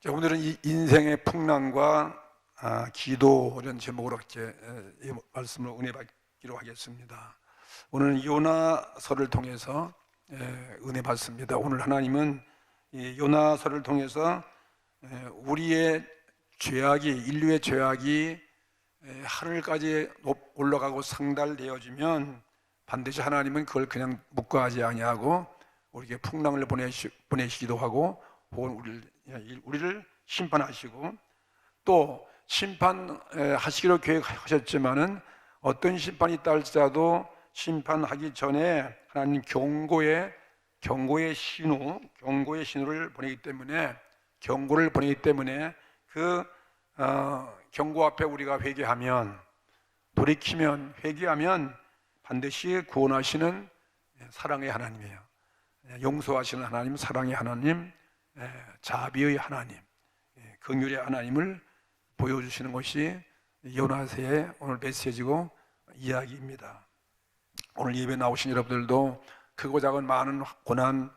자, 오늘은 이 인생의 풍랑과 기도 이런 제목으로 이렇게 이 말씀을 은혜 받기로 하겠습니다. 오늘은 요나서를 통해서 은혜 받습니다. 오늘 하나님은 이 요나서를 통해서 우리의 죄악이 인류의 죄악이 하늘까지 올라가고 상달되어지면 반드시 하나님은 그걸 그냥 묵과하지 아니하고 우리에게 풍랑을 보내시기도 하고 혹은 우리를 심판하시고 또 심판하시기로 계획하셨지만은 어떤 심판이 있다 할지라도 심판하기 전에 하나님 경고의 신호를 보내기 때문에 경고를 보내기 때문에 그 경고 앞에 우리가 돌이키면 회개하면 반드시 구원하시는 사랑의 하나님이에요. 용서하시는 하나님, 사랑의 하나님, 자비의 하나님, 긍휼의 하나님을 보여주시는 것이 요나서의 오늘 메시지고 이야기입니다. 오늘 예배 나오신 여러분들도 크고 작은 많은 고난,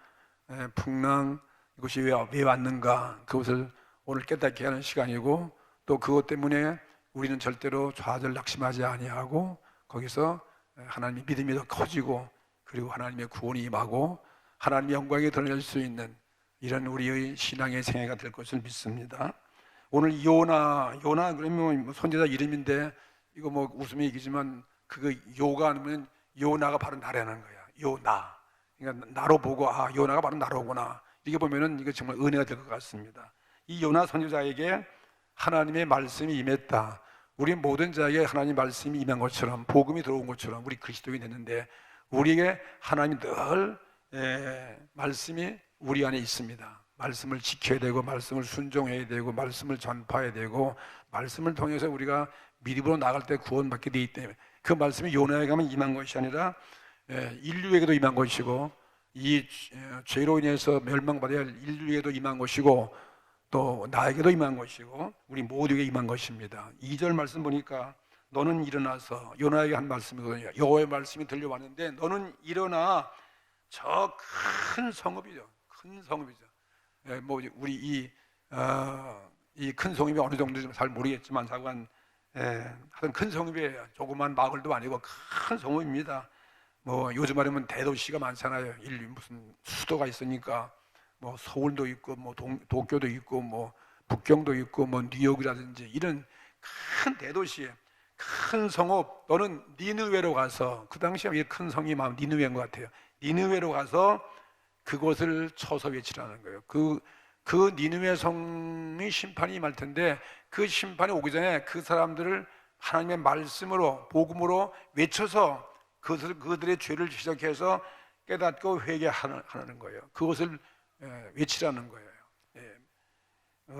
풍랑 이것이 왜 왔는가 그것을 오늘 깨닫게 하는 시간이고 또 그것 때문에 우리는 절대로 좌절 낙심하지 아니하고 거기서 하나님의 믿음이 더 커지고 그리고 하나님의 구원이 임하고 하나님의 영광이 드러날 수 있는 이런 우리의 신앙의 생애가 될 것을 믿습니다. 오늘 요나 그러면 선지자 이름인데 이거 뭐 웃음의 얘기지만 그거 요가 아니면 요나가 바로 나라는 거야. 요나. 그러니까 나로 보고 요나가 바로 나로구나. 이게 보면은 이게 정말 은혜가 될 것 같습니다. 이 요나 선지자에게 하나님의 말씀이 임했다. 우리 모든 자에게 하나님 말씀이 임한 것처럼 복음이 들어온 것처럼 우리 그리스도인이 됐는데 우리에게 하나님이 늘 말씀이 우리 안에 있습니다. 말씀을 지켜야 되고 말씀을 순종해야 되고 말씀을 전파해야 되고 말씀을 통해서 우리가 믿음으로 나갈 때 구원받게 되기 때문에 그 말씀이 요나에게만 임한 것이 아니라 인류에게도 임한 것이고 이 죄로 인해서 멸망받아야 할 인류에게도 임한 것이고 또 나에게도 임한 것이고 우리 모두에게 임한 것입니다. 2절 말씀 보니까 너는 일어나서 요나에게 한 말씀이거든요. 여호와의 말씀이 들려왔는데 너는 일어나 저 큰 성읍이죠. 큰 성읍이죠. 뭐 우리 이 큰 성읍이 어느 정도인지 잘 모르겠지만 자관 하여튼 큰 성읍이에요. 조그만 마을도 아니고 큰 성읍입니다. 뭐 요즘 말하면 대도시가 많잖아요. 인류 무슨 수도가 있으니까 뭐 서울도 있고 뭐 도쿄도 있고 뭐 북경도 있고 뭐 뉴욕이라든지 이런 큰 대도시에 큰 성읍 너는 니느웨로 가서 그 당시에 큰 성이 막 니느웨인 것 같아요. 니느웨로 가서 그곳을 쳐서 외치라는 거예요. 그 니느웨 성이 심판이 임할 텐데 그 심판이 오기 전에 그 사람들을 하나님의 말씀으로 복음으로 외쳐서 그들의 죄를 지적해서 깨닫고 회개하는 거예요. 그것을 외치라는 거예요.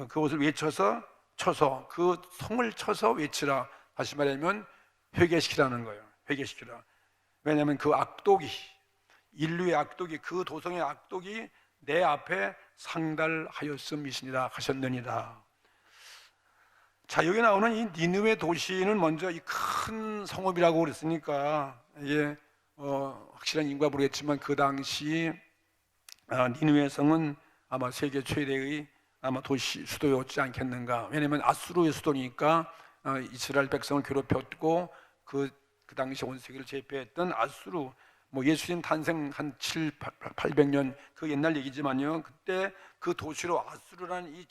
그것을 외쳐서 쳐서 그 성을 쳐서 외치라. 다시 말하면 회개시키라는 거예요. 회개시키라. 왜냐하면 그 악독이 인류의 악독이 그 도성의 악독이 내 앞에 상달하였음이시니라 하셨느니라. 자, 여기 나오는 이 니느웨 도시는 먼저 이 큰 성읍이라고 그랬으니까 이게 확실한 인과 모르겠지만 그 당시 니느웨 성은 아마 세계 최대의 아마 도시 수도였지 않겠는가. 왜냐하면 아수르의 수도니까 이스라엘 백성을 괴롭혔고 그 당시 온 세계를 제패했던 아수르 뭐 예수님 탄생 한 800년 그 옛날 얘기지만요. 그때 그 도시로 아수르라는 이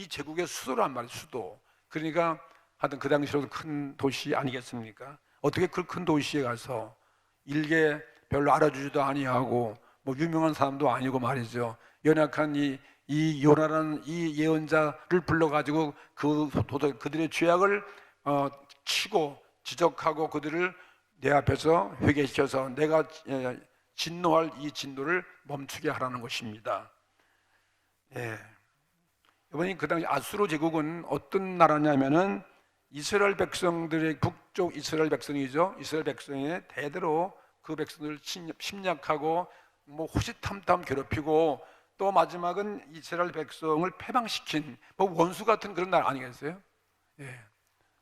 제국의 수도란 말이에요. 수도. 그러니까 하여튼 그 당시로도 큰 도시 아니겠습니까? 어떻게 그 큰 도시에 가서 일개 별로 알아주지도 아니하고 뭐 유명한 사람도 아니고 말이죠. 연약한 이 요나라는 이 예언자를 불러가지고 그들의 죄악을 치고 지적하고 그들을 내 앞에서 회개시켜서 내가 진노할 이 진노를 멈추게 하라는 것입니다. 이번에 그 당시 아수르 제국은 어떤 나라냐면은 이스라엘 백성들의 북쪽 이스라엘 백성이죠. 이스라엘 백성의 대대로 그 백성들을 침략하고 뭐 호시탐탐 괴롭히고 또 마지막은 이스라엘 백성을 패망시킨 뭐 원수 같은 그런 나라 아니겠어요?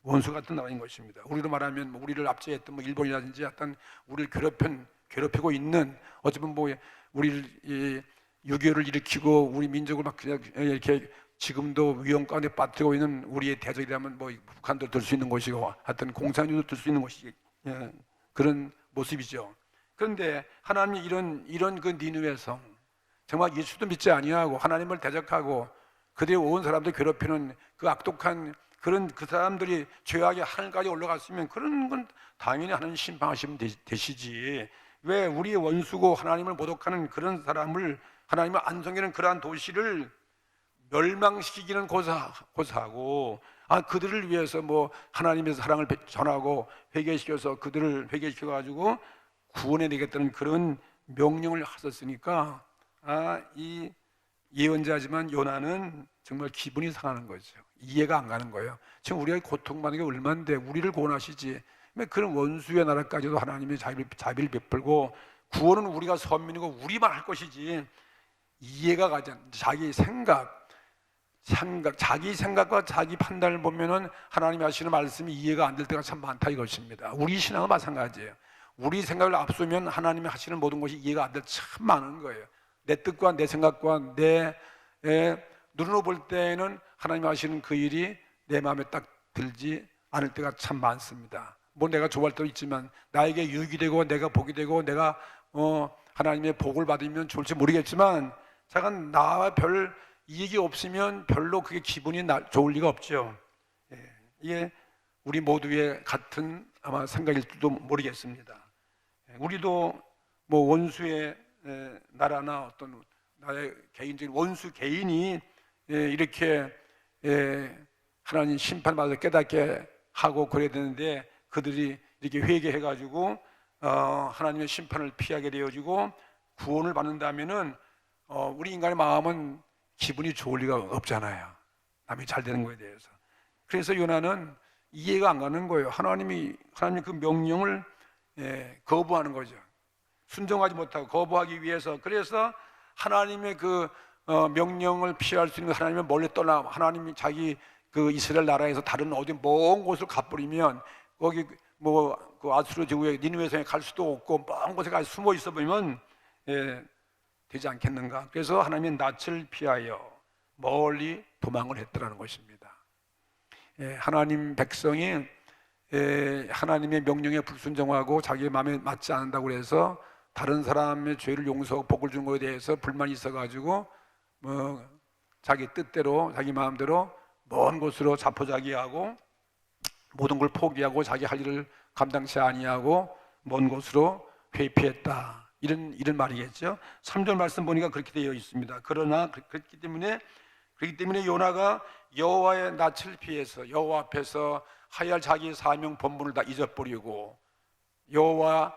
원수 같은 나라인 것입니다. 우리로 말하면 뭐 우리를 압제했던 뭐 일본이라든지 어떤 우리를 괴롭히고 있는 어쩌면 뭐 우리를 6.25를 일으키고 우리 민족을 막 그냥 이렇게 지금도 위험 가운데 빠뜨리고 있는 우리의 대적이라면 뭐 북한도 들 수 있는 곳이고 하여튼 공산주의도 들 수 있는 곳이 그런 모습이죠. 그런데 하나님이 이런 그 니느웨 성, 정말 예수도 믿지 아니하고 하나님을 대적하고 그들의 온 사람들 괴롭히는 그 악독한 그 사람들이 죄악의 하늘까지 올라갔으면 그런 건 당연히 하나님 심판하시면 되시지. 왜 우리의 원수고 하나님을 모독하는 그런 사람을, 하나님을 안 섬기는 그러한 도시를 멸망시키기는 고사하고 그들을 위해서 뭐 하나님의 사랑을 전하고 회개시켜서 그들을 회개시켜 가지고 구원해 내겠다는 그런 명령을 하셨으니까 이 예언자지만 요나는 정말 기분이 상하는 거죠. 이해가 안 가는 거예요. 지금 우리가 고통받는 게 얼마인데 우리를 구원하시지, 그런 원수의 나라까지도 하나님이 자비를 베풀고 구원은 우리가 선민이고 우리만 할 것이지, 이해가 가지 않는 자기 자기 생각과 자기 판단을 보면은 하나님이 하시는 말씀이 이해가 안 될 때가 참 많다 이것입니다. 우리 신앙은 마찬가지예요. 우리 생각을 앞서면 하나님이 하시는 모든 것이 이해가 안 될 참 많은 거예요. 내 뜻과 내 생각과 내 눈으로 볼 때는 하나님이 하시는 그 일이 내 마음에 딱 들지 않을 때가 참 많습니다. 뭐 내가 좋아할 때도 있지만 나에게 유익이 되고 내가 복이 되고 내가 하나님의 복을 받으면 좋을지 모르겠지만 잠깐 나와 별 이익이 없으면 별로 그게 기분이 좋을 리가 없죠. 이게 우리 모두의 같은 아마 생각일지도 모르겠습니다. 우리도 뭐 원수의 나라나 어떤 나의 개인적인 원수 개인이 이렇게 하나님 심판받아서 깨닫게 하고 그래야 되는데 그들이 이렇게 회개해가지고 하나님의 심판을 피하게 되어지고 구원을 받는다면은 우리 인간의 마음은 기분이 좋을 리가 없잖아요. 남이 잘 되는 거에 대해서. 그래서 요나는 이해가 안 가는 거예요. 하나님 그 명령을 거부하는 거죠. 순종하지 못하고 거부하기 위해서. 그래서 하나님의 그 명령을 피할 수 있는 하나님의 멀리 떠나 하나님이 자기 그 이스라엘 나라에서 다른 어디 먼 곳을 가버리면 거기 뭐 그 아수르 제국의 니느웨 성에 갈 수도 없고 먼 곳에 가서 숨어 있어 보면 되지 않겠는가. 그래서 하나님의 낯을 피하여 멀리 도망을 했더라는 것입니다. 하나님 백성이 하나님의 명령에 불순종하고 자기 마음에 맞지 않는다고 해서 다른 사람의 죄를 용서하고 복을 준 것에 대해서 불만이 있어가지고 뭐 자기 뜻대로 자기 마음대로 먼 곳으로 자포자기하고 모든 걸 포기하고 자기 할 일을 감당치 아니하고 먼 곳으로 회피했다. 이런 말이겠죠. 3절 말씀 보니까 그렇게 되어 있습니다. 그러나 그렇기 때문에 요나가 여호와의 낯을 피해서 여호와 앞에서 하야할 자기 사명 본분을 다 잊어버리고 여호와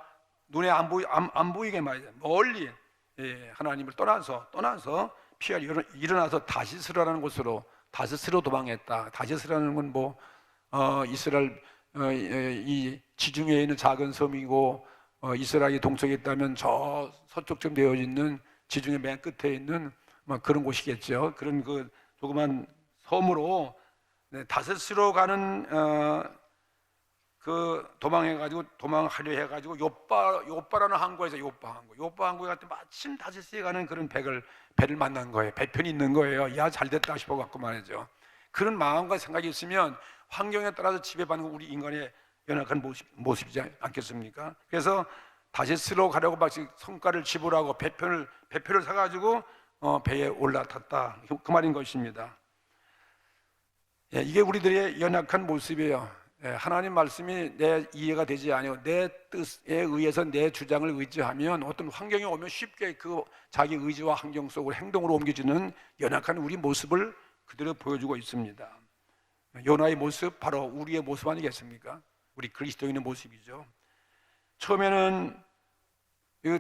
눈에 안 보이게 말이야 멀리 하나님을 떠나서 피하려 일어나서 다시스라는 곳으로 다시스로 도망했다. 다시스라는 건 뭐 이스라엘 이 지중해에 있는 작은 섬이고 이스라엘이 동쪽에 있다면 저 서쪽쯤 되어 있는 지중해 맨 끝에 있는 그런 곳이겠죠. 그런 그 조그만 섬으로 다시스로 가는 그 도망하려 해가지고 요빠라는 항구에서 요빠 항구에 갔더니 마침 다시스에 가는 그런 배를 만난 거예요. 배편이 있는 거예요. 야, 잘 됐다 싶어갖고 말이죠. 그런 마음과 생각이 있으면 환경에 따라서 지배받는 우리 인간의 연약한 모습이지 않겠습니까? 그래서 다시스로 가려고 막 성과를 지불하고 배표를 사가지고 배에 올라탔다. 그 말인 것입니다. 이게 우리들의 연약한 모습이에요. 하나님 말씀이 내 이해가 되지 않아요. 내 뜻에 의해서 내 주장을 의지하면 어떤 환경이 오면 쉽게 그 자기 의지와 환경 속으로 행동으로 옮겨지는 연약한 우리 모습을 그대로 보여주고 있습니다. 요나의 모습 바로 우리의 모습 아니겠습니까? 우리 그리스도인의 모습이죠. 처음에는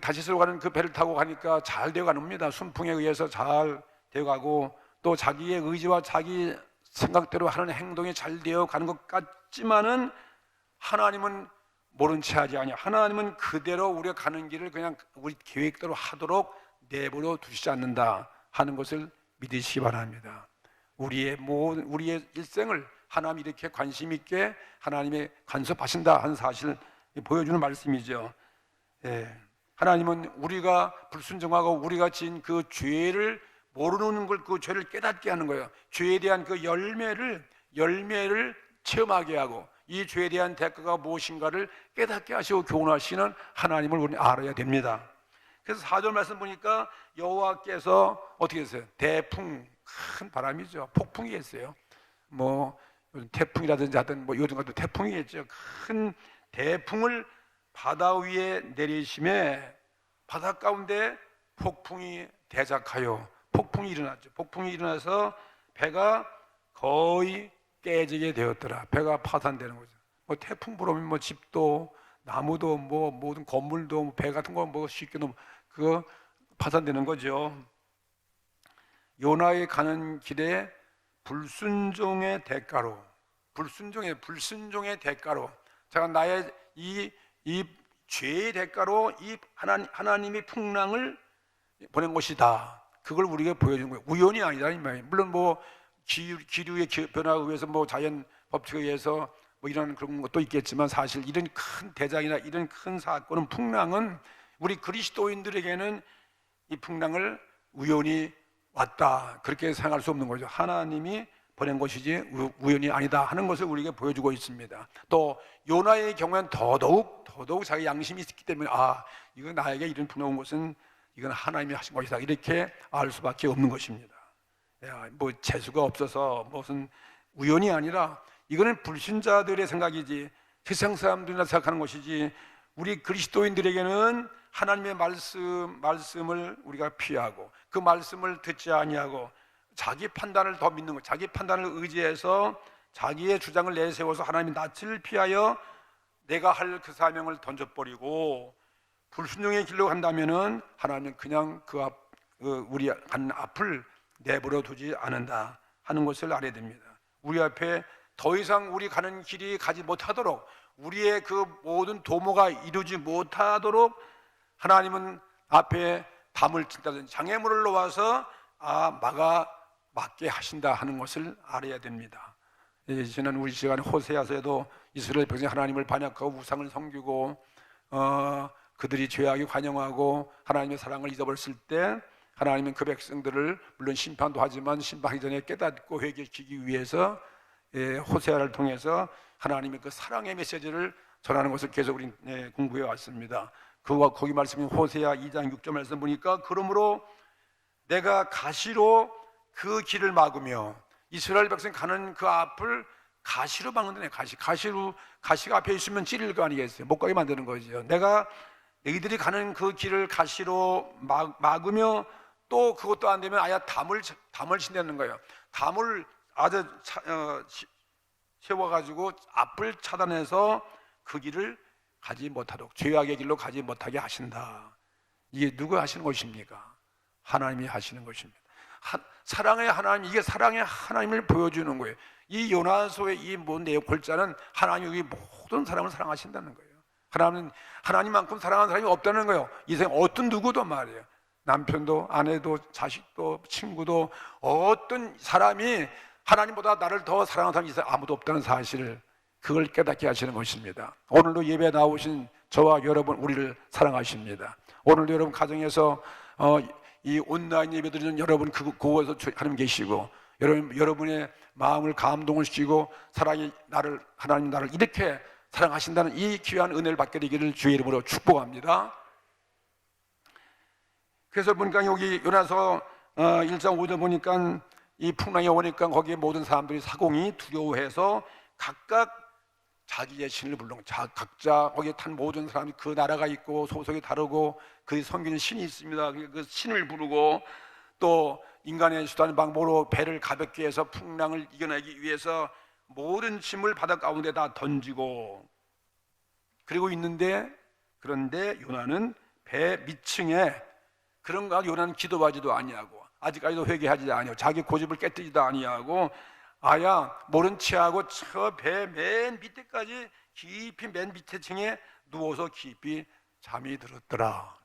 다시스로 가는 그 배를 타고 가니까 잘 되어갑니다. 순풍에 의해서 잘 되어가고 또 자기의 의지와 자기 생각대로 하는 행동이 잘 되어가는 것 같지만은 하나님은 모른 채 하지 아니하고 하나님은 그대로 우리가 가는 길을 그냥 우리 계획대로 하도록 내버려 두시지 않는다 하는 것을 믿으시기 바랍니다. 우리의 일생을 하나님이 이렇게 관심 있게 하나님의 간섭하신다 하는 사실을 보여주는 말씀이죠. 하나님은 우리가 불순종하고 우리가 지은 그 죄를 모르는 걸 그 죄를 깨닫게 하는 거예요. 죄에 대한 그 열매를 체험하게 하고 이 죄에 대한 대가가 무엇인가를 깨닫게 하시고 교훈하시는 하나님을 우리는 알아야 됩니다. 그래서 4절 말씀 보니까 여호와께서 어떻게 했어요? 대풍, 큰 바람이죠. 폭풍이 했어요. 뭐 태풍이라든지 하든 뭐 요즘 같은 태풍이겠죠. 큰 대풍을 바다 위에 내리심에 바다 가운데 폭풍이 대작하여 폭풍이 일어났죠. 폭풍이 일어나서 배가 거의 깨지게 되었더라. 배가 파산되는 거죠. 뭐 태풍 불어오면 뭐 집도 나무도 뭐 모든 건물도 뭐 배 같은 거 뭐 쉽게 놓으면 그거 파산되는 거죠. 요나의 가는 길에 불순종의 대가로 불순종의 대가로 제가 나의 이 죄의 대가로 이 하나님의 풍랑을 보낸 것이다. 그걸 우리에게 보여주는 거예요. 우연이 아니다 이 말이에요. 물론 뭐 기류의 변화에 의해서 뭐 자연 법칙에 의해서 뭐 이런 그런 것도 있겠지만 사실 이런 큰 대장이나 이런 큰 사건은 풍랑은 우리 그리스도인들에게는 이 풍랑을 우연히 왔다 그렇게 생각할 수 없는 거죠. 하나님이 보낸 것이지 우연이 아니다 하는 것을 우리에게 보여주고 있습니다. 또 요나의 경우에는 더더욱 자기 양심이 있기 때문에 이거 나에게 이런 풍랑 온 것은 이건 하나님이 하신 것이다 이렇게 알 수밖에 없는 것입니다. 뭐 재수가 없어서 무슨 우연이 아니라 이거는 불신자들의 생각이지 세상 사람들이나 생각하는 것이지 우리 그리스도인들에게는 하나님의 말씀을 우리가 피하고 그 말씀을 듣지 아니하고 자기 판단을 더 믿는 것, 자기 판단을 의지해서 자기의 주장을 내세워서 하나님의 낯을 피하여 내가 할 그 사명을 던져버리고 불순종의 길로 간다면은 하나님은 그냥 우리 가는 앞을 내버려 두지 않는다 하는 것을 알아야 됩니다. 우리 앞에 더 이상 우리 가는 길이 가지 못하도록 우리의 그 모든 도모가 이루지 못하도록 하나님은 앞에 담을 친다든지 장애물을 놓아서 막게 하신다 하는 것을 알아야 됩니다. 지난 우리 시간에 호세아서에도 이스라엘 백성이 하나님을 반역하고 우상을 섬기고 그들이 죄악에 관영하고 하나님의 사랑을 잊어버렸을 때 하나님은 그 백성들을 물론 심판도 하지만 심판하기 전에 깨닫고 회개시키기 위해서 호세아를 통해서 하나님의 그 사랑의 메시지를 전하는 것을 계속 우리 공부해 왔습니다. 거기 말씀인 호세아 2장 6절 말씀 보니까 그러므로 내가 가시로 그 길을 막으며 이스라엘 백성 가는 그 앞을 가시로 막는다네. 가시가 앞에 있으면 찌를 거 아니겠어요? 못 가게 만드는 거죠. 내가 너희들이 가는 그 길을 가시로 막으며 또 그것도 안 되면 아예 담을 친다는 거예요. 담을 아주 세워가지고 앞을 차단해서 그 길을 가지 못하도록 죄악의 길로 가지 못하게 하신다. 이게 누가 하시는 것입니까? 하나님이 하시는 것입니다. 사랑의 하나님, 이게 사랑의 하나님을 보여주는 거예요. 이 요나서의 이 골자는 하나님이 모든 사람을 사랑하신다는 거예요. 하나님만큼 사랑하는 사람이 없다는 거예요. 이 세상 어떤 누구도 말이에요. 남편도 아내도 자식도 친구도 어떤 사람이 하나님보다 나를 더 사랑하는 사람이 이 세상에 아무도 없다는 사실을 그걸 깨닫게 하시는 것입니다. 오늘도 예배에 나오신 저와 여러분 우리를 사랑하십니다. 오늘도 여러분 가정에서 이 온라인 예배 드리는 여러분 그곳에서 하나님 계시고 여러분의 마음을 감동을 시키고 하나님 나를 이렇게 사랑하신다는 이 귀한 은혜를 받게 되기를 주의 이름으로 축복합니다. 그래서 보니까 여기 요나서 1장 5절 보니까 이 풍랑이 오니까 거기에 모든 사람들이 사공이 두려워해서 각각 자기의 신을 부르는 거예요. 각자 거기에 탄 모든 사람이 그 나라가 있고 소속이 다르고 그 섬기는 신이 있습니다. 그 신을 부르고 또 인간의 수단의 방법으로 배를 가볍게 해서 풍랑을 이겨내기 위해서 모든 짐을 바다 가운데 다 던지고 그리고 있는데 그런데 요나는 배 밑층에 그런가 요나는 기도하지도 아니하고 아직까지도 회개하지 아니하고 자기 고집을 깨뜨리지도 아니하고 모른 체하고 저 배 맨 밑에까지 깊이 맨 밑에 층에 누워서 깊이 잠이 들었더라.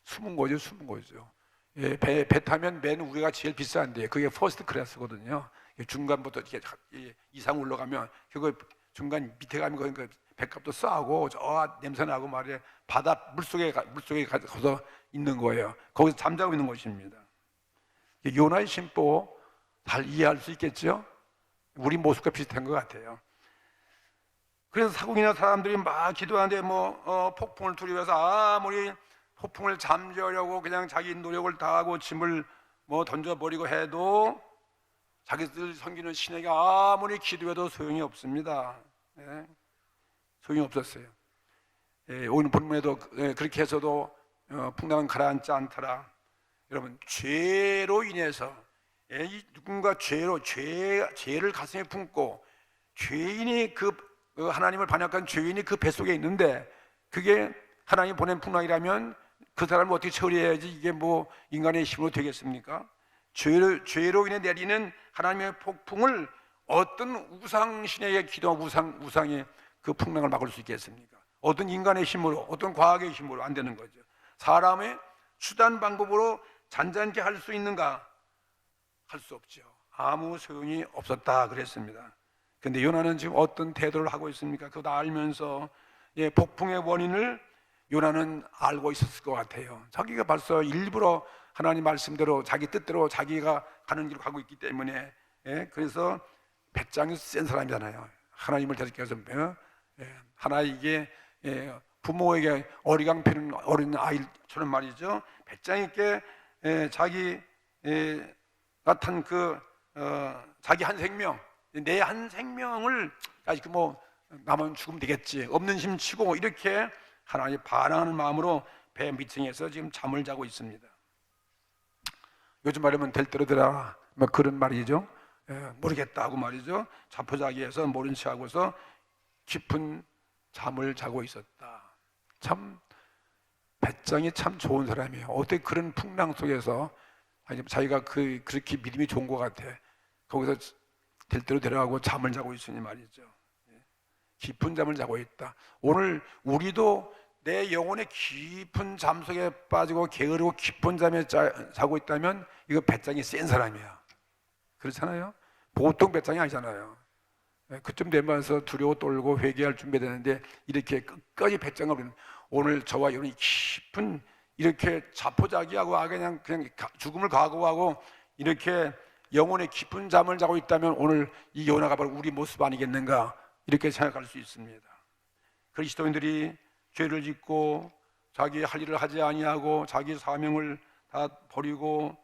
숨은 거죠. 예, 배 타면 맨 위가 제일 비싼데 그게 퍼스트 클래스거든요. 중간부터 이렇게 이상 올라가면 그거 중간 밑에 가면 그 배값도 싸고 저 냄새 나고 말이에요. 바다 물속에 가서 있는 거예요. 거기서 잠자고 있는 것입니다. 요나의 심보 잘 이해할 수 있겠죠? 우리 모습과 비슷한 것 같아요. 그래서 사국이나 사람들이 막 기도하는데 폭풍을 두려워해서 아무리 폭풍을 잠재우려고 그냥 자기 노력을 다하고 짐을 던져버리고 해도 자기들 섬기는 신에게 아무리 기도해도 소용이 없습니다. 예, 소용이 없었어요. 예, 오늘 본문에도 그렇게 해서도 풍랑은 가라앉지 않더라. 여러분, 죄로 인해서 누군가 죄를 가슴에 품고 죄인이 하나님을 반역한 죄인이 그 뱃속에 있는데 그게 하나님 보낸 풍랑이라면 그 사람을 어떻게 처리해야지 이게 인간의 힘으로 되겠습니까? 죄로 인해 내리는 하나님의 폭풍을 어떤 우상신에게 기도한 우상이 그 풍랑을 막을 수 있겠습니까? 어떤 인간의 힘으로, 어떤 과학의 힘으로 안 되는 거죠. 사람의 수단 방법으로 잔잔케 할 수 있는가? 할 수 없죠. 아무 소용이 없었다 그랬습니다. 근데 요나는 지금 어떤 태도를 하고 있습니까? 그거 다 알면서 폭풍의 원인을 요나는 알고 있었을 것 같아요. 자기가 벌써 일부러 하나님 말씀대로 자기 뜻대로 자기가 가는 길을 가고 있기 때문에 그래서 배짱이 센 사람이잖아요. 하나님을 대적해서 하나 이게 부모에게 어리광 피는 어린 아이처럼 말이죠. 배짱 있게 자기 같은 자기 한 생명, 내 한 생명을 아직 나만 죽으면 되겠지, 없는 힘 치고 이렇게 하나님 반항하는 마음으로 배 밑층에서 지금 잠을 자고 있습니다. 요즘 말하면 될 대로 되라 그런 말이죠. 모르겠다 하고 말이죠. 자포자기해서 모른 체 하고서 깊은 잠을 자고 있었다. 참 배짱이 참 좋은 사람이에요. 어떻게 그런 풍랑 속에서 자기가 그렇게 믿음이 좋은 것 같아. 거기서 될 대로 데려가고 잠을 자고 있으니 말이죠. 깊은 잠을 자고 있다. 오늘 우리도 내 영혼의 깊은 잠 속에 빠지고 게으르고 깊은 잠에 자고 있다면 이거 배짱이 센 사람이야. 그렇잖아요? 보통 배짱이 아니잖아요. 그쯤 되면서 두려워 떨고 회개할 준비가 되는데 이렇게 끝까지 배짱을 부리는, 오늘 저와 여러분이 깊은 이렇게 자포자기하고 그냥 죽음을 각오하고 이렇게 영혼의 깊은 잠을 자고 있다면 오늘 이 요나가 바로 우리 모습 아니겠는가 이렇게 생각할 수 있습니다. 그리스도인들이 죄를 짓고 자기 할 일을 하지 아니하고 자기 사명을 다 버리고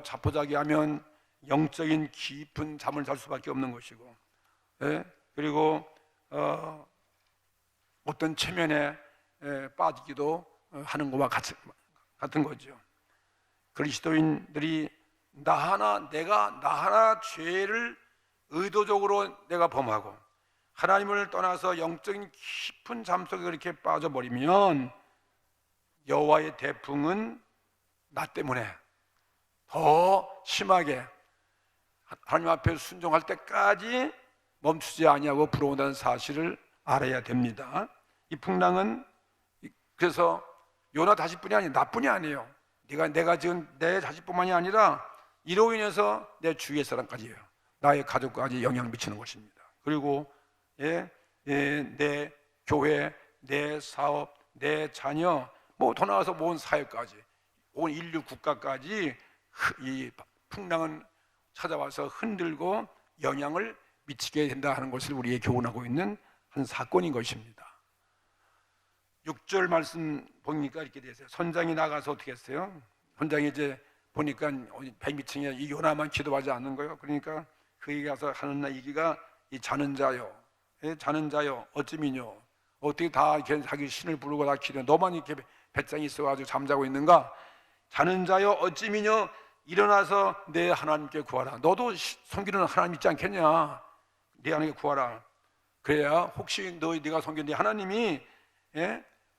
자포자기하면 영적인 깊은 잠을 잘 수밖에 없는 것이고, 그리고 어떤 체면에 빠지기도 하는 것과 같은 거죠. 그리스도인들이 나 하나 죄를 의도적으로 내가 범하고 하나님을 떠나서 영적인 깊은 잠 속에 그렇게 빠져버리면 여호와의 대풍은 나 때문에 더 심하게 하나님 앞에 순종할 때까지 멈추지 아니하고 불어온다는 사실을 알아야 됩니다. 이 풍랑은 그래서 요나 자식뿐이 아니에요. 나뿐이 아니에요. 내가 지금 내 자식뿐만이 아니라 이로 인해서 내 주위의 사람까지요, 나의 가족까지 영향을 미치는 것입니다. 그리고 내 교회, 내 사업, 내 자녀, 더 나아가서 온 사회까지, 온 인류 국가까지 이 풍랑은 찾아와서 흔들고 영향을 미치게 된다 하는 것을 우리에게 교훈하고 있는 한 사건인 것입니다. 6절 말씀 보니까 이렇게 되세요. 선장이 나가서 어떻게 했어요? 선장이 이제 보니까 배 밑층에 이 요나만 기도하지 않는 거예요. 그러니까 그에게 가서 하는 얘기가 이 자는 자요 어찌미뇨, 어떻게 다 이렇게 자기 신을 부르고 다 기도, 너만 이렇게 배짱이 있어가지고 잠자고 있는가? 자는 자요 어찌미뇨, 일어나서 내 하나님께 구하라. 너도 섬기는 하나님 있지 않겠냐? 네 하나님께 구하라. 그래야 혹시 네가 섬기는 네 하나님이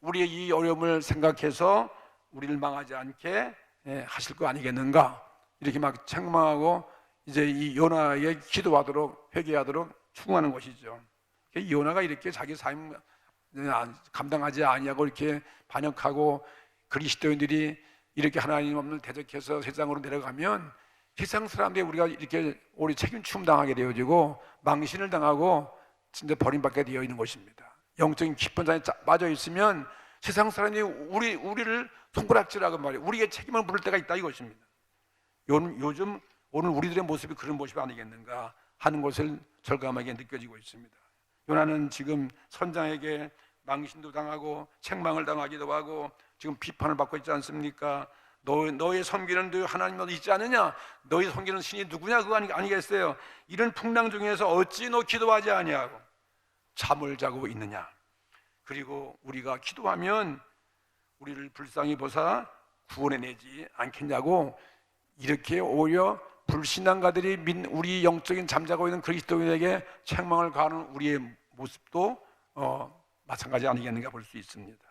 우리의 이 어려움을 생각해서 우리를 망하지 않게 하실 거 아니겠는가? 이렇게 막 책망하고 이제 이 요나에게 기도하도록, 회개하도록 충고하는 것이죠. 요나가 이렇게 자기 삶 감당하지 아니하고 이렇게 반역하고 그리스도인들이 이렇게 하나님을 대적해서 세상으로 내려가면 세상 사람들이 우리가 이렇게 우리 책임춤 당하게 되어지고 망신을 당하고 진짜 버림받게 되어 있는 것입니다. 영적인 깊은 잠에 빠져 있으면 세상 사람이 우리를 손가락질하고 말이에요. 우리의 책임을 물을 때가 있다 이것입니다. 요즘 오늘 우리들의 모습이 그런 모습이 아니겠는가 하는 것을 절감하게 느껴지고 있습니다. 요나는 지금 선장에게 망신도 당하고 책망을 당하기도 하고 지금 비판을 받고 있지 않습니까? 너의 섬기는 너 하나님도 있지 않느냐? 너의 섬기는 신이 누구냐? 그거 아니겠어요? 이런 풍랑 중에서 어찌 너 기도하지 아니하고 잠을 자고 있느냐? 그리고 우리가 기도하면 우리를 불쌍히 보사 구원해내지 않겠냐고 이렇게 오히려 불신앙가들이 우리 영적인 잠자고 있는 그리스도인에게 책망을 가하는 우리의 모습도 마찬가지 아니겠는가 볼 수 있습니다.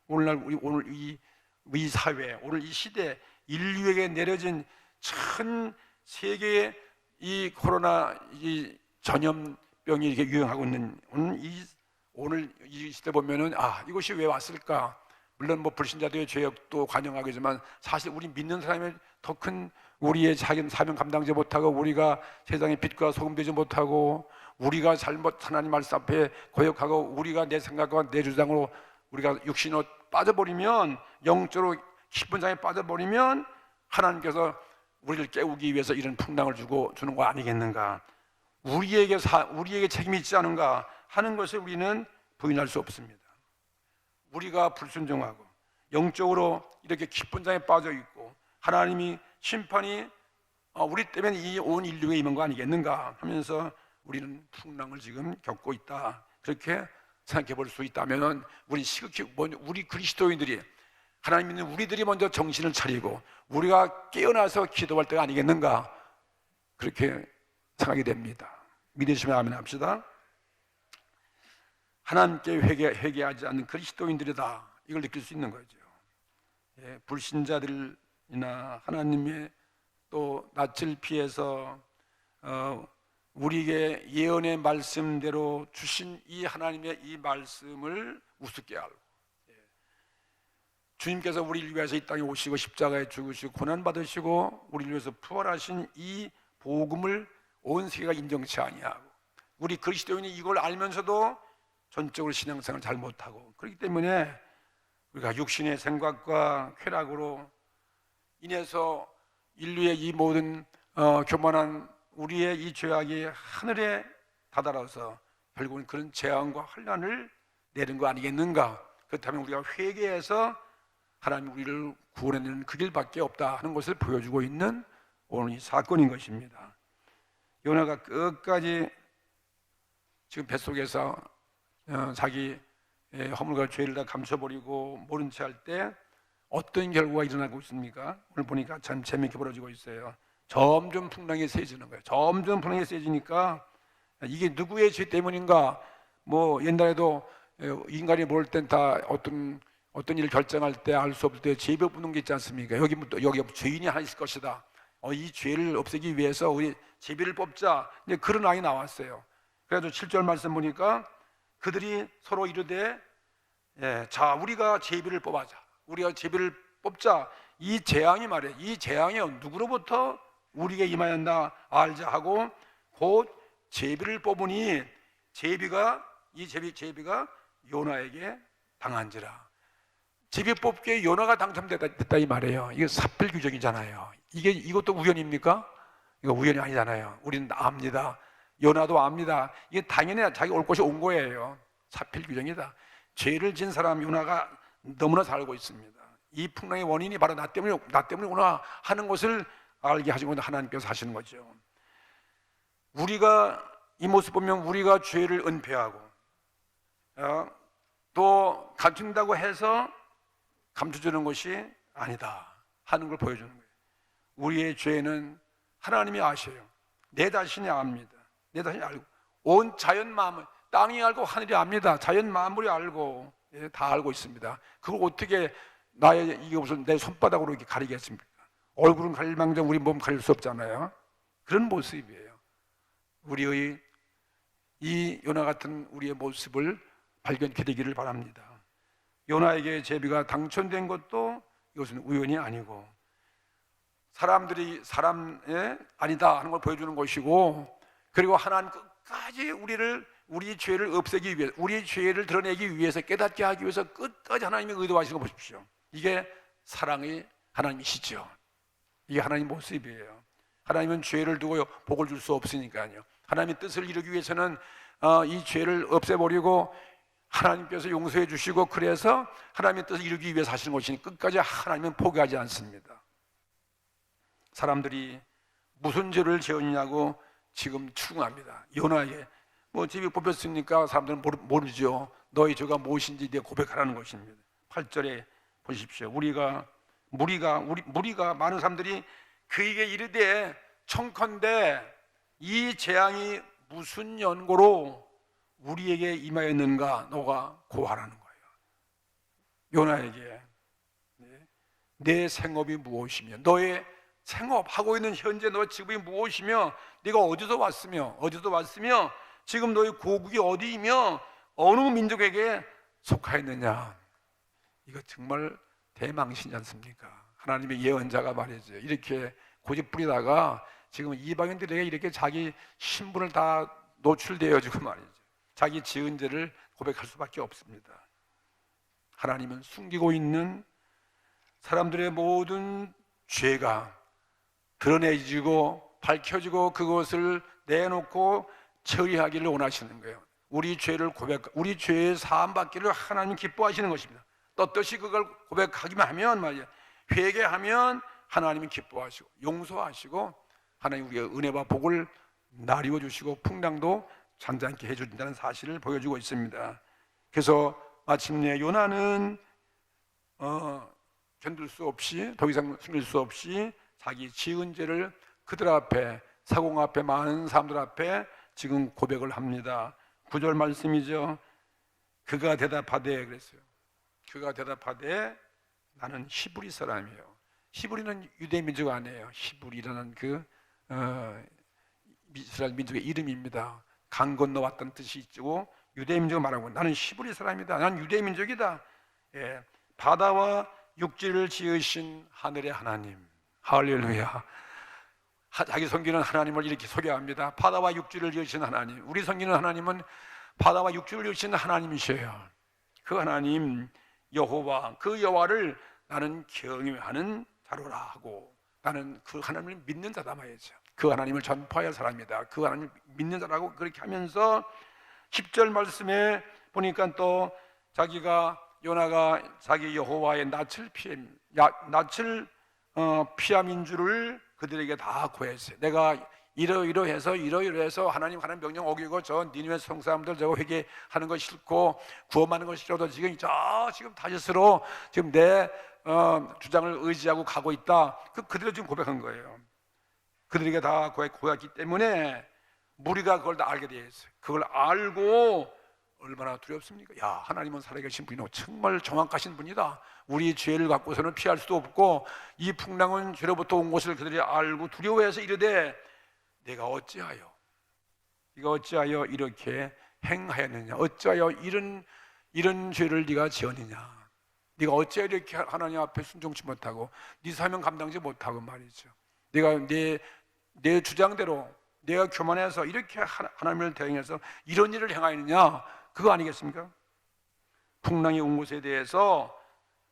오늘 이 사회, 오늘 이 시대 인류에게 내려진 전 세계의 이 코로나 이 전염병이 이렇게 유행하고 있는 오늘 이 시대 보면은 이것이 왜 왔을까? 물론 뭐 불신자들의 죄악도 관영하겠지만 사실 우리 믿는 사람의 더 큰 우리의 자기 사명 감당하지 못하고 우리가 세상의 빛과 소금 되지 못하고 우리가 잘못 하나님 말씀 앞에 고역하고 우리가 내 생각과 내 주장으로 우리가 육신으로 빠져버리면 영적으로 깊은 장에 빠져버리면 하나님께서 우리를 깨우기 위해서 이런 풍랑을 주는 거 아니겠는가? 우리에게 책임이 있지 않은가 하는 것을 우리는 부인할 수 없습니다. 우리가 불순종하고 영적으로 이렇게 깊은 장에 빠져 있고 하나님이 심판이 우리 때문에 이 온 인류에 임한 거 아니겠는가 하면서 우리는 풍랑을 지금 겪고 있다. 그렇게 생각해 볼 수 있다면 우리 우리 그리스도인들이 하나님 믿는 우리들이 먼저 정신을 차리고 우리가 깨어나서 기도할 때가 아니겠는가 그렇게 생각이 됩니다. 믿으시면 아멘 합시다. 하나님께 회개하지 않는 그리스도인들이다 이걸 느낄 수 있는 거죠. 불신자들이나 하나님의 또 낯을 피해서 우리에게 예언의 말씀대로 주신 이 하나님의 이 말씀을 우습게 알고 주님께서 우리를 위해서 이 땅에 오시고 십자가에 죽으시고 고난받으시고 우리를 위해서 부활하신 이 복음을 온 세계가 인정치 아니하고 우리 그리스도인이 이걸 알면서도 전적으로 신앙생활을 잘 못하고 그렇기 때문에 우리가 육신의 생각과 쾌락으로 인해서 인류의 이 모든 교만한 우리의 이 죄악이 하늘에 다다라서 결국은 그런 재앙과 환난을 내는 거 아니겠는가? 그렇다면 우리가 회개해서 하나님 우리를 구원해내는 그 길밖에 없다 하는 것을 보여주고 있는 오늘 이 사건인 것입니다. 요나가 끝까지 지금 뱃속에서 자기 허물과 죄를 다 감춰버리고 모른 채 할 때 어떤 결과가 일어나고 있습니까? 오늘 보니까 참 재미있게 벌어지고 있어요. 점점 풍랑이 세지는 거예요. 점점 풍랑이 세지니까 이게 누구의 죄 때문인가? 뭐 옛날에도 인간이 모를 땐 다 어떤 일을 결정할 때 알 수 없을 때 죄벽 붙는 게 있지 않습니까? 여기 죄인이 하나 있을 것이다. 이 죄를 없애기 위해서 우리 제비를 뽑자. 이제 그런 아이 나왔어요. 그래서 7절 말씀 보니까 그들이 서로 이르되 자 우리가 제비를 뽑아자. 우리가 제비를 뽑자. 이 재앙이 말이에요. 이 재앙이 누구로부터 우리에게 임하였나 알자 하고 곧 제비를 뽑으니 제비가 요나에게 당한지라. 제비 뽑기에 요나가 당첨됐다 이 말이에요. 이게 삽별 규정이잖아요. 이것도 우연입니까? 이거 우연이 아니잖아요. 우리는 압니다. 요나도 압니다. 이게 당연히 자기 올 곳이 온 거예요. 삽별 규정이다. 죄를 진 사람 요나가 너무나 잘 알고 있습니다. 이 풍랑의 원인이 바로 나 때문이구나 하는 것을 알게 하시고 하나님께서 하시는 거죠. 우리가 이 모습 보면 우리가 죄를 은폐하고 또 감춘다고 해서 감춰주는 것이 아니다 하는 걸 보여주는 거예요. 우리의 죄는 하나님이 아셔요. 내 자신이 압니다. 내 자신이 알고 온 자연 만물 땅이 알고 하늘이 압니다. 자연 만물이 알고 다 알고 있습니다. 그걸 어떻게 이게 무슨 내 손바닥으로 이렇게 가리겠습니까? 얼굴은 가릴 망정 우리 몸 가릴 수 없잖아요. 그런 모습이에요. 우리의 이 요나 같은 우리의 모습을 발견케 되기를 바랍니다. 요나에게 제비가 당첨된 것도 이것은 우연이 아니고 사람들이 사람의 아니다 하는 걸 보여주는 것이고 그리고 하나님 끝까지 우리 죄를 없애기 위해서 우리의 죄를 드러내기 위해서 깨닫게 하기 위해서 끝까지 하나님이 의도하시는 거 보십시오. 이게 사랑의 하나님이시죠. 이게 하나님 모습이에요. 하나님은 죄를 두고 복을 줄 수 없으니까요. 하나님의 뜻을 이루기 위해서는 이 죄를 없애버리고 하나님께서 용서해 주시고, 그래서 하나님의 뜻을 이루기 위해서 하시는 것이니 끝까지 하나님은 포기하지 않습니다. 사람들이 무슨 죄를 지었냐고 지금 추궁합니다. 요나에게 집이 뽑혔으니까 사람들은 모르죠. 너희 죄가 무엇인지 내 고백하라는 것입니다. 8절에 보십시오. 무리가 많은 사람들이 그에게 이르되 청컨대 이 재앙이 무슨 연고로 우리에게 임하였는가 너가 고하라는 거예요. 요나에게 내 생업이 무엇이며, 너의 생업하고 있는 현재 너의 직업이 무엇이며, 네가 어디서 왔으며 지금 너의 고국이 어디이며 어느 민족에게 속하였느냐. 이거 정말 대망신이지 않습니까? 하나님의 예언자가 말이죠. 이렇게 고집 부리다가 지금 이방인들에게 이렇게 자기 신분을 다 노출되어지고 말이죠. 자기 지은 죄를 고백할 수밖에 없습니다. 하나님은 숨기고 있는 사람들의 모든 죄가 드러내지고 밝혀지고 그것을 내놓고 처리하기를 원하시는 거예요. 우리 죄의 사함 받기를 하나님 기뻐하시는 것입니다. 떳떳이 그걸 고백하기만 하면 말이에요. 회개하면 하나님은 기뻐하시고 용서하시고 하나님 우리의 은혜와 복을 나리워 주시고 풍랑도 잔잔케 해준다는 사실을 보여주고 있습니다. 그래서 마침내 요나는 견딜 수 없이, 더 이상 숨길 수 없이 자기 지은 죄를 그들 앞에, 사공 앞에, 많은 사람들 앞에 지금 고백을 합니다. 9절 말씀이죠. 그가 대답하되, 그랬어요. 그가 대답하되 나는 히브리 사람이에요. 히브리는 유대 민족 아니에요. 히브리라는 이스라엘 민족의 이름입니다. 강 건너 왔다는 뜻이 있고 유대 민족을 말하고, 나는 히브리 사람이다. 나는 유대 민족이다. 예, 바다와 육지를 지으신 하늘의 하나님. 할렐루야. 자기 섬기는 하나님을 이렇게 소개합니다. 바다와 육지를 지으신 하나님. 우리 섬기는 하나님은 바다와 육지를 지으신 하나님이셔요. 그 하나님 여호와, 그 여호와를 나는 경외하는 자로라 하고, 나는 그 하나님을 믿는 자다 말이죠. 그 하나님을 전파할 사람이다. 그 하나님을 믿는 자라고 그렇게 하면서 10절 말씀에 보니까 또 요나가 자기 여호와의 낯을 피함인 줄을 그들에게 다 고했어요. 내가 이러이러해서 하나님 명령 어기고 저 니느웨 성사람들 저거 회개하는 거 싫고 구원하는 거 싫어도 지금 다시스로 지금 내 주장을 의지하고 가고 있다. 그들이 지금 고백한 거예요. 그들에게 다 고했기 때문에 무리가 그걸 다 알게 되었어요. 그걸 알고 얼마나 두렵습니까? 야, 하나님은 살아계신 분이고 정말 정확하신 분이다. 우리 죄를 갖고서는 피할 수도 없고 이 풍랑은 죄로부터 온 것을 그들이 알고 두려워해서 이르되 네가 어찌하여 이렇게 행하였느냐? 어찌하여 이런 죄를 네가 지었느냐? 네가 어찌하여 이렇게 하나님 앞에 순종치 못하고 네 사명 감당지 못하고 말이죠. 네가 내 주장대로 내가 교만해서 이렇게 하나님을 대행해서 이런 일을 행하였느냐? 그거 아니겠습니까? 풍랑이 온 것에 대해서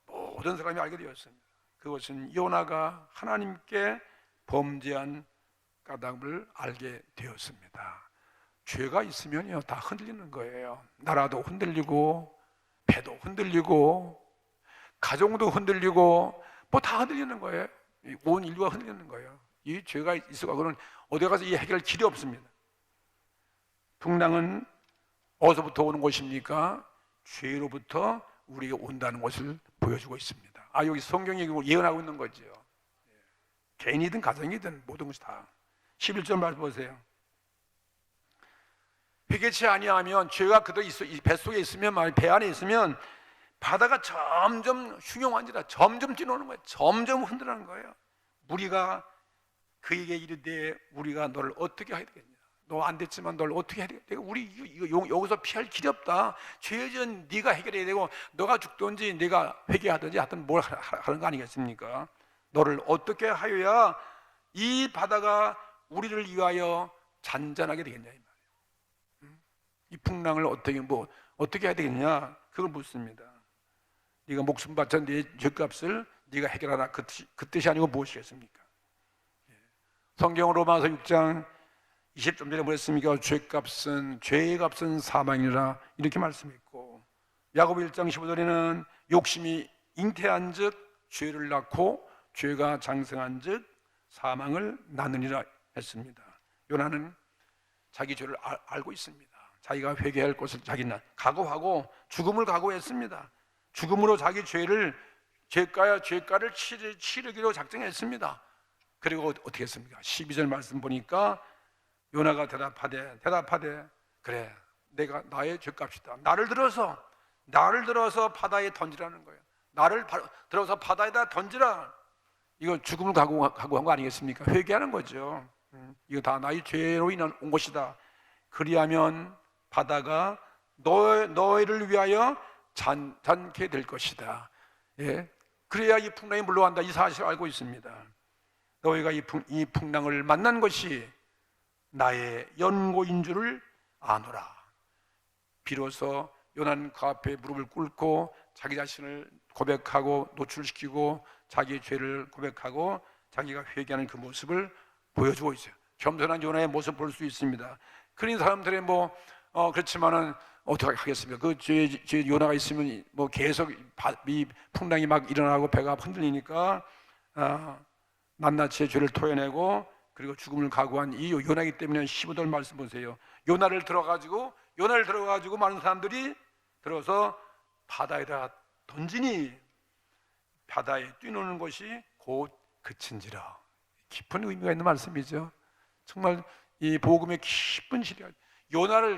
모든 사람이 알게 되었습니다. 그것은 요나가 하나님께 범죄한 까닭을 알게 되었습니다. 죄가 있으면요 다 흔들리는 거예요. 나라도 흔들리고 배도 흔들리고 가정도 흔들리고 다 흔들리는 거예요. 온 인류가 흔들리는 거예요. 이 죄가 있어가고는 어디 가서 이 해결할 길이 없습니다. 풍랑은 어디서부터 오는 것입니까? 죄로부터 우리에게 온다는 것을 보여주고 있습니다. 여기 성경이 예언하고 있는 거죠. 개인이든 가정이든 모든 것이 다. 11절 말씀 보세요. 회개치 아니하면 죄가 그도 뱃속에 있으면, 배 안에 있으면 바다가 점점 흉용한지라 점점 뛰노는 거예요. 점점 흔들어가는 거예요. 무리가 그에게 이르되 우리가 너를 어떻게 해야 되겠냐? 너 안 됐지만 널 어떻게 해야 되겠냐? 우리 여기서 피할 길이 없다. 죄는 네가 해결해야 되고 너가 죽든지 네가 회개하든지 하여튼 뭘 하는 거 아니겠습니까? 너를 어떻게 하여야 이 바다가 우리를 위하여 잔잔하게 되겠냐 이 말이에요. 이 풍랑을 어떻게 해야 되겠냐? 그걸 묻습니다. 네가 목숨 바쳐 네 죄값을 네가 해결하라 그 뜻이 아니고 무엇이겠습니까? 성경 로마서 6장 20절 전에 뭐랬습니까? 죄의 값은 사망이라 이렇게 말씀했고, 야고보 1장 15절에는 욕심이 잉태한 즉 죄를 낳고 죄가 장성한 즉 사망을 낳느니라 했습니다. 요나는 자기 죄를 알고 있습니다. 자기가 회개할 것을 자기는 각오하고 죽음을 각오했습니다. 죽음으로 자기 죄가를 치르기로 작정했습니다. 그리고 어떻게 했습니까? 12절 말씀 보니까 요나가 대답하되 그래, 내가 나의 죄값이다. 나를 들어서 바다에 던지라는 거예요. 나를 들어서 바다에다 던지라. 이거 죽음을 각오한 거 아니겠습니까? 회개하는 거죠. 이거 다 나의 죄로 인한 온 것이다. 그리하면 바다가 너희를 위하여 잔게 될 것이다. 예? 그래야 이 풍랑이 물러간다. 이 사실을 알고 있습니다. 너희가 이 풍랑을 만난 것이 나의 연고인 줄을 아노라. 비로소 요나는 그 앞에 무릎을 꿇고 자기 자신을 고백하고 노출시키고 자기의 죄를 고백하고 자기가 회개하는 그 모습을 보여주고 있어요. 겸손한 요나의 모습을 볼 수 있습니다. 그런 사람들의 그렇지만은 어떻게 하겠습니까? 그 죄 요나가 있으면 계속 이 풍랑이 막 일어나고 배가 흔들리니까 낱낱이 죄를 토해내고 그리고 죽음을 각오한 이 요나이기 때문에 15절 말씀 보세요. 요나를 들어가지고 많은 사람들이 들어서 바다에다 던지니 바다에 뛰노는 것이 곧 그친지라. 깊은 의미가 있는 말씀이죠. 정말 이 복음의 깊은 시리가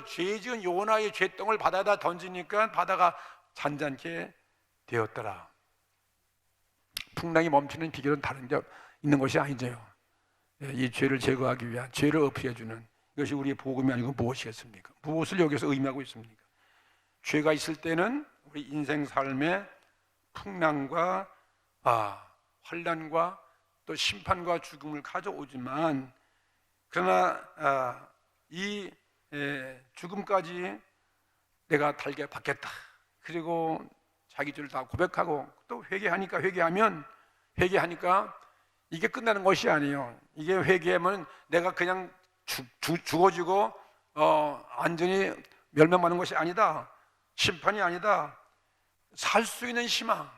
죄 지은 요나의 죄덩을 바다에다 던지니까 바다가 잔잔케 되었더라. 풍랑이 멈추는 비결은 다른 데 있는 것이 아니죠. 이 죄를 제거하기 위한, 죄를 없애주는 이것이 우리의 복음이 아니고 무엇이겠습니까? 무엇을 여기서 의미하고 있습니까? 죄가 있을 때는 우리 인생 삶에 풍랑과 환난과 또 심판과 죽음을 가져오지만, 그러나 이 죽음까지 내가 달게 받겠다. 그리고 자기 죄를 다 고백하고 또 회개하면 이게 끝나는 것이 아니에요. 이게 회개하면 내가 그냥 죽어지고 완전히 멸망하는 것이 아니다. 심판이 아니다. 살 수 있는 희망.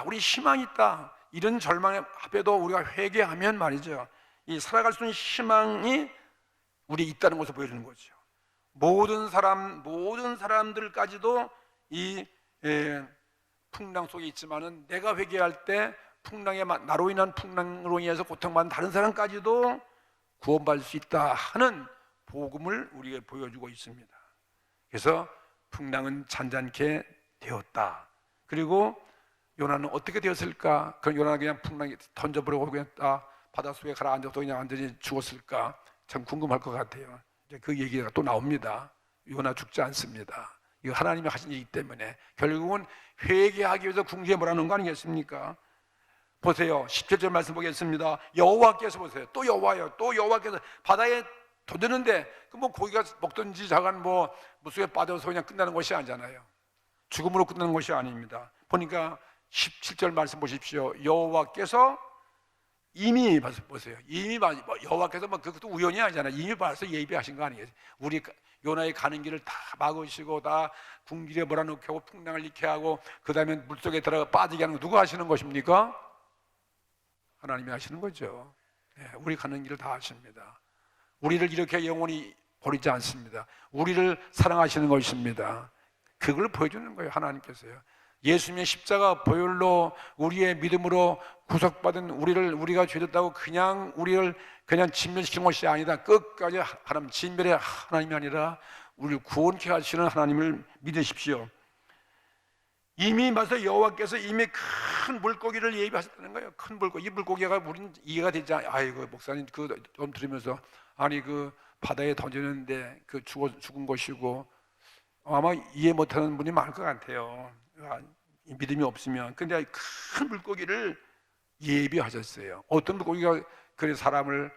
우리 희망이 있다. 이런 절망에 앞에도 우리가 회개하면 말이죠, 이 살아갈 수 있는 희망이 우리 있다는 것을 보여주는 거죠. 모든 사람들까지도 이 풍랑 속에 있지만은 내가 회개할 때 나로 인한 풍랑으로 인해서 고통받는 다른 사람까지도 구원받을 수 있다 하는 복음을 우리에게 보여주고 있습니다. 그래서 풍랑은 잔잔케 되었다. 그리고 요나는 어떻게 되었을까? 그럼 요나는 그냥 풍랑에 던져버리고 그냥 바닷속에 가라앉아서 그냥 완전히 죽었을까? 참 궁금할 것 같아요. 이제 그 얘기가 또 나옵니다. 요나 죽지 않습니다. 이거 하나님이 하신 얘기 때문에 결국은 회개하기 위해서 궁지에 몰아넣은 거 아니겠습니까? 보세요. 17절 말씀 보겠습니다. 여호와께서 보세요. 또 여호와께서 바다에 던졌는데 고기가 먹든지 자간 물속에 빠져서 그냥 끝나는 것이 아니잖아요. 죽음으로 끝나는 것이 아닙니다. 보니까 17절 말씀 보십시오. 여호와께서 이미 보세요. 여호와께서 그것도 우연이 아니잖아요. 이미 벌써 예비하신 거 아니에요. 우리 요나의 가는 길을 다 막으시고 다 궁길에 몰아넣고 풍랑을 일으켜 하고 그 다음에 물속에 들어가 빠지게 하는 거 누가 하시는 것입니까? 하나님이 하시는 거죠. 우리 가는 길을 다 하십니다. 우리를 이렇게 영원히 버리지 않습니다. 우리를 사랑하시는 것입니다. 그걸 보여주는 거예요. 하나님께서요. 예수님의 십자가 보혈로 우리의 믿음으로 구속받은 우리가 죄졌다고 우리를 그냥 진멸시킨 것이 아니다. 끝까지 진멸의 하나님이 아니라 우리를 구원케 하시는 하나님을 믿으십시오. 이미 맞서 여호와께서 이미 큰 물고기를 예비하셨다는 거예요. 큰 물고기. 이 물고기가 우리는 이해가 되지 않아요. 아이고 목사님 좀 들으면서 그 바다에 던졌는데 죽은 것이고 아마 이해 못하는 분이 많을 것 같아요. 믿음이 없으면. 근데 큰 물고기를 예비하셨어요. 어떤 물고기가 그래 사람을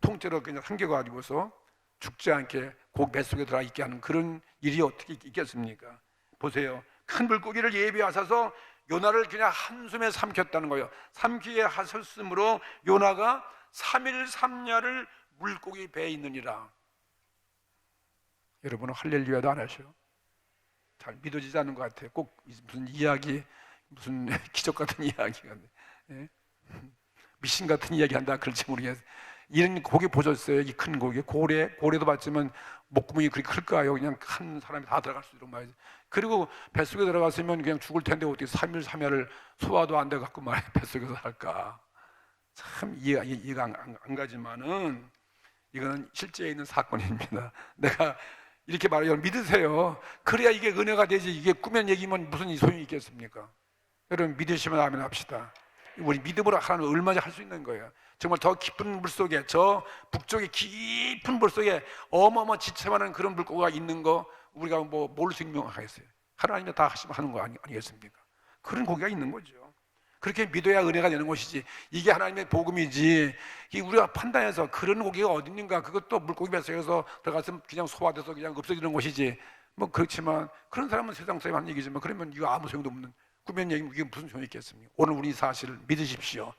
통째로 그냥 삼켜가지고서 죽지 않게 그 뱃속에 들어가 있게 하는 그런 일이 어떻게 있겠습니까? 보세요. 큰 물고기를 예비하셔서 요나를 그냥 한숨에 삼켰다는 거예요. 삼키게 하셨으므로 요나가 3일 3야를 물고기 배에 있느니라. 여러분은 할렐루야도 안 하셔. 잘 믿어지지 않는 것 같아요. 꼭 무슨 이야기, 무슨 기적 같은 이야기가, 예? 미신 같은 이야기 한다 그럴지 모르겠어요. 이런 고기 보셨어요? 이 큰 고기, 고래도 봤지만 목구멍이 그렇게 클까요? 그냥 한 사람이 다 들어갈 수 있도록 말이죠. 그리고 뱃속에 들어갔으면 그냥 죽을 텐데 어떻게 3일 3야를 소화도 안 돼 갖고 말이야 뱃속에서 살까? 참 이해가 안 가지만은 이거는 실제에 있는 사건입니다. 내가 이렇게 말해요. 믿으세요. 그래야 이게 은혜가 되지. 이게 꾸면 얘기면 무슨 소용이 있겠습니까? 여러분 믿으시면 아멘 합시다. 우리 믿음으로 하나님을 얼마나 할 수 있는 거예요. 정말 더 깊은 물속에, 저 북쪽의 깊은 물속에 어마어마 지체만한 그런 물고기가 있는 거 우리가 뭘 증명하겠어요? 하나님이 다 하는 거 아니겠습니까? 그런 고기가 있는 거죠. 그렇게 믿어야 은혜가 되는 것이지. 이게 하나님의 복음이지. 이 우리가 판단해서 그런 고기가 어디 있는가, 그것도 물고기 뱃속에서 들어가서 그냥 소화돼서 그냥 없어지는 것이지. 뭐 그렇지만 그런 사람은 세상 사람이 하는 얘기지만, 그러면 이거 아무 소용도 없는 꾸면 얘기, 이게 무슨 소용이 있겠습니까? 오늘 우리 사실을 믿으십시오.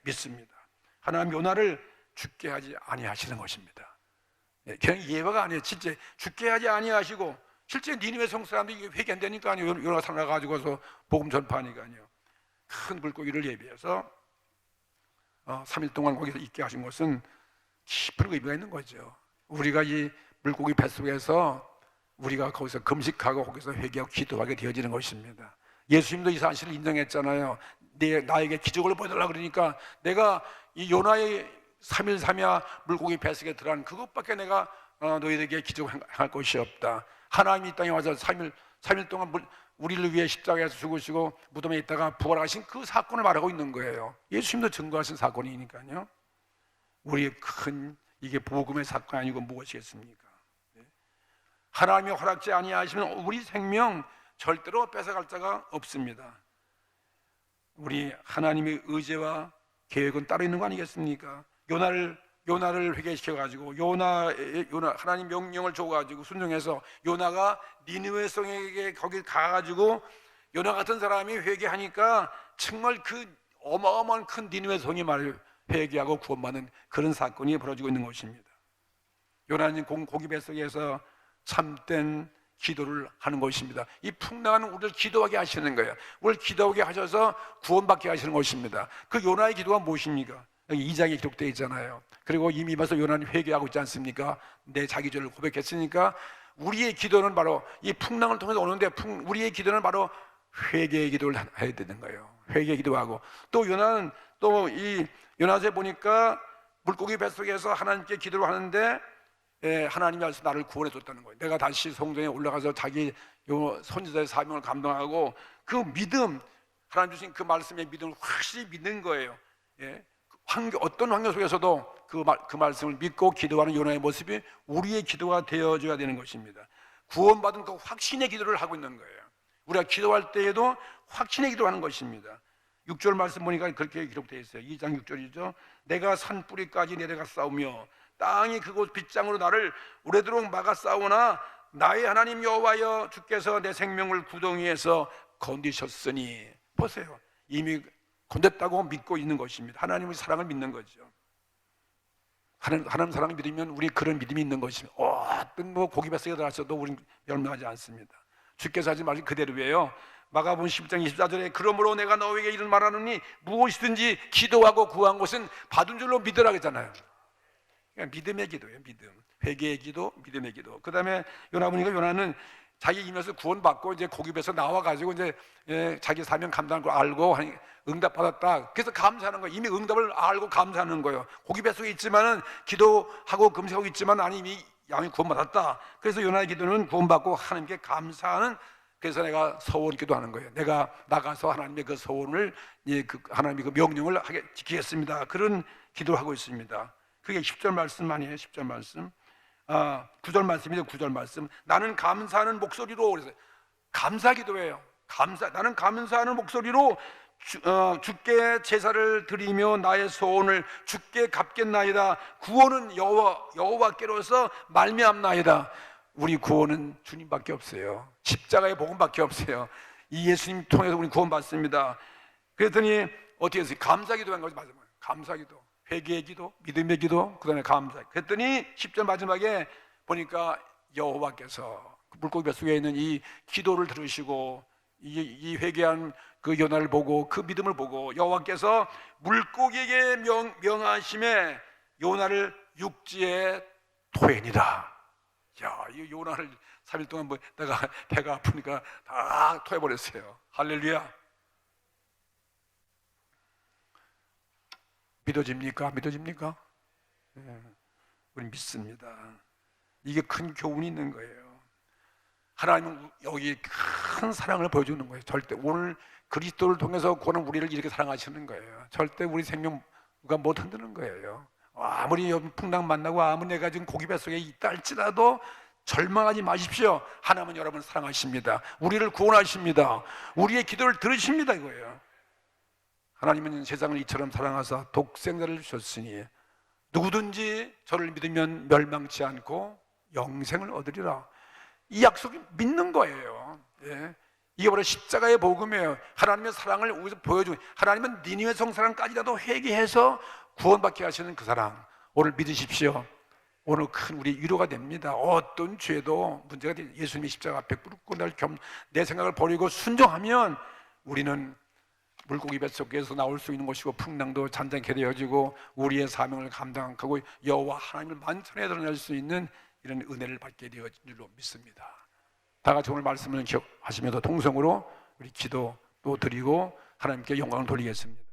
믿습니다. 하나님 요나를 죽게 하지 아니하시는 것입니다. 그냥 예화가 아니에요. 실제 죽게 하지 아니하시고, 실제 니느웨 성 사람들이 회개 안 되니까 아니에요. 요나가 살아가지고서 복음 전파하니까요. 큰 물고기를 예비해서 3일 동안 거기서 있게 하신 것은 깊은 의미가 있는 거죠. 우리가 이 물고기 뱃속에서 우리가 거기서 금식하고 거기서 회개하고 기도하게 되어지는 것입니다. 예수님도 이 사실을 인정했잖아요. 나에게 기적을 보여달라 그러니까 내가 이 요나의 3일 3야 물고기 뱃속에 들어간 그것밖에 내가 너희에게 기적을 행할 것이 없다. 하나님이 이 땅에 와서 3일 동안 우리를 위해 십자가에서 죽으시고 무덤에 있다가 부활하신 그 사건을 말하고 있는 거예요. 예수님도 증거하신 사건이니까요. 우리의 큰 이게 복음의 사건이 아니고 무엇이겠습니까? 하나님이 허락지 아니하시면 우리 생명 절대로 뺏어갈 자가 없습니다. 우리 하나님의 의지와 계획은 따로 있는 거 아니겠습니까? 요나를 회개시켜가지고 요나 하나님 명령을 줘가지고 순종해서 요나가 니느웨 성에게 거기 가가지고 요나 같은 사람이 회개하니까 정말 그 어마어마한 큰 니느웨 성이 말을 회개하고 구원받는 그런 사건이 벌어지고 있는 것입니다. 요나는 고기 뱃속에서 참된 기도를 하는 것입니다. 이 풍랑은 우리를 기도하게 하시는 거예요. 우리를 기도하게 하셔서 구원받게 하시는 것입니다. 그 요나의 기도가 무엇입니까? 여기 2장에 기록되어 있잖아요. 그리고 이미 벌써 요나는 회개하고 있지 않습니까? 내 자기 죄를 고백했으니까 우리의 기도는 바로 이 풍랑을 통해서 오는데 우리의 기도는 바로 회개의 기도를 해야 되는 거예요. 회개 기도하고 또 요나는 또 이 요나서에 보니까 물고기 뱃속에서 하나님께 기도를 하는데 하나님이 알아서 나를 구원해 줬다는 거예요. 내가 다시 성전에 올라가서 자기 선지자의 사명을 감당하고 그 믿음, 하나님 주신 그 말씀의 믿음을 확실히 믿는 거예요. 어떤 환경 속에서도 그 말씀을 믿고 기도하는 요나의 모습이 우리의 기도가 되어줘야 되는 것입니다. 구원받은 그 확신의 기도를 하고 있는 거예요. 우리가 기도할 때에도 확신의 기도하는 것입니다. 6절 말씀 보니까 그렇게 기록되어 있어요. 2장 6절이죠. 내가 산 뿌리까지 내려가 싸우며 땅이 그곳 빗장으로 나를 오래도록 막아 싸우나 나의 하나님 여호와여 주께서 내 생명을 구덩이에서 건지셨으니. 보세요. 이미 건졌다고 믿고 있는 것입니다. 하나님의 사랑을 믿는 거죠. 하나님 사랑을 믿으면 우리 그런 믿음이 있는 것입니다. 어떤 고기 뱃속에 들어갔어도 우리는 멸망하지 않습니다. 주께서 하지 말씀 그대로예요. 마가복음 10장 24절에 그러므로 내가 너에게 이런 말하노니 무엇이든지 기도하고 구한 것은 받은 줄로 믿으라 했잖아요. 그러니까 믿음의 기도예요. 믿음, 회개의 기도, 믿음의 기도. 그 다음에 요나 보니까 요나는 자기 임에서 구원받고 이제 고기에서 나와가지고 이제 자기 사명 감당할 걸 알고 응답받았다. 그래서 감사하는 거예요. 이미 응답을 알고 감사하는 거예요. 고기 뱃속에 있지만은 기도하고 금식하고 있지만 아니 이미 양이 구원받았다. 그래서 요나의 기도는 구원받고 하나님께 감사하는. 그래서 내가 서원 기도하는 거예요. 내가 나가서 하나님의 그 서원을 하나님의 그 명령을 지키겠습니다. 그런 기도를 하고 있습니다. 그게 10절 말씀 아니에요? 10절 말씀. 9절 말씀이죠. 9절 말씀. 나는 감사하는 목소리로. 그래서 감사 기도예요. 나는 감사하는 목소리로 주께 제사를 드리며 나의 소원을 주께 갚겠나이다. 구원은 여호와께로서 말미암나이다. 우리 구원은 주님밖에 없어요. 십자가의 복음밖에 없어요. 이 예수님 통해서 우리 구원받습니다. 그랬더니 어떻게 했어요? 감사기도 한 거지. 맞아요. 감사기도. 회개의 기도, 믿음의 기도, 그 다음에 감사. 그랬더니 10절 마지막에 보니까 여호와께서 물고기 뱃속에 있는 이 기도를 들으시고 이 회개한 그 요나를 보고 그 믿음을 보고 여호와께서 물고기에게 명하심에 요나를 육지에 토해니라. 야, 이 요나를 3일 동안 내가 배가 아프니까 다 토해버렸어요. 할렐루야. 믿어집니까? 믿어집니까? 네, 우리 믿습니다. 이게 큰 교훈이 있는 거예요. 하나님은 여기 큰 사랑을 보여주는 거예요. 절대 오늘 그리스도를 통해서 그는 우리를 이렇게 사랑하시는 거예요. 절대 우리 생명 누가 못 흔드는 거예요. 아무리 풍랑 만나고 아무리 내가 지금 고기 뱃속에 있다 할지라도 절망하지 마십시오. 하나님은 여러분을 사랑하십니다. 우리를 구원하십니다. 우리의 기도를 들으십니다 이거예요. 하나님은 세상을 이처럼 사랑하사 독생자를 주셨으니 누구든지 저를 믿으면 멸망치 않고 영생을 얻으리라. 이 약속이 믿는 거예요. 예. 이게 바로 십자가의 복음이에요. 하나님의 사랑을 우리에서 보여주고, 하나님은 니느웨 성사랑까지라도 회개해서 구원받게 하시는 그 사랑, 오늘 믿으십시오. 오늘 큰 우리 위로가 됩니다. 어떤 죄도 문제가 돼. 예수님의 십자가 앞에 무릎 꿇고 내 생각을 버리고 순종하면 우리는 물고기 뱃속에서 나올 수 있는 것이고 풍랑도 잔잔케 되어지고 우리의 사명을 감당하고 여호와 하나님을 만천에 드러낼 수 있는 이런 은혜를 받게 되어질 줄로 믿습니다. 다 같이 오늘 말씀을 기억하시면서 통성으로 우리 기도 또 드리고 하나님께 영광을 돌리겠습니다.